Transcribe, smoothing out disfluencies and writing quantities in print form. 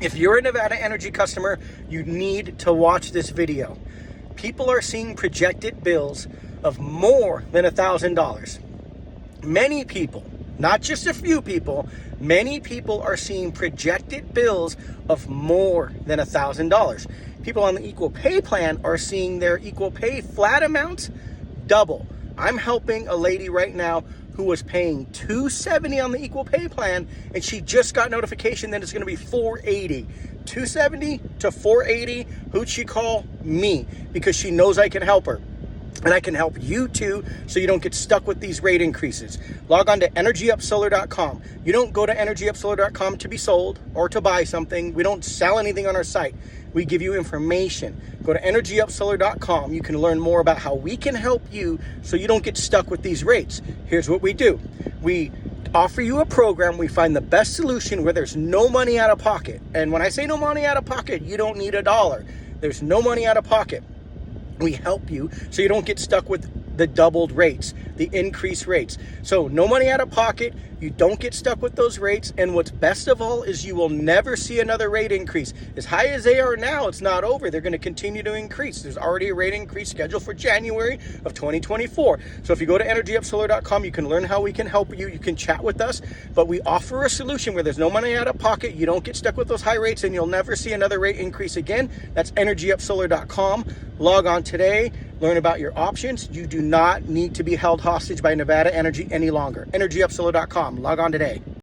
If you're a Nevada Energy customer, you need to watch this video. People are seeing projected bills of more than $1,000. Many people, not just a few people, many people are seeing projected bills of more than $1,000. People on the equal pay plan are seeing their equal pay flat amounts double. I'm helping a lady right now who was paying $270 on the equal pay plan, and she just got notification that it's going to be $480. $270 to $480. Who'd she call? Me, because she knows I can help her. And I can help you too, so you don't get stuck with these rate increases. Log on to energyupsolar.com. You don't go to energyupsolar.com to be sold or to buy something. We don't sell anything on our site. We give you information. Go to energyupsolar.com. You can learn more about how we can help you so you don't get stuck with these rates. Here's what we do. We offer you a program. We find the best solution where there's no money out of pocket. And when I say no money out of pocket, you don't need $1. There's no money out of pocket. We help you so you don't get stuck with the doubled rates, the increased rates. So no money out of pocket, you don't get stuck with those rates, and what's best of all is you will never see another rate increase. As high as they are now, it's not over. They're going to continue to increase. There's already a rate increase scheduled for January of 2024. So if you go to energyupsolar.com, you can learn how we can help you. You can chat with us, but we offer a solution where there's no money out of pocket. You don't get stuck with those high rates, and you'll never see another rate increase again. That's energyupsolar.com. Log on today. Learn about your options. You do not need to be held hostage by Nevada Energy any longer. energyupsolar.com. Log on today.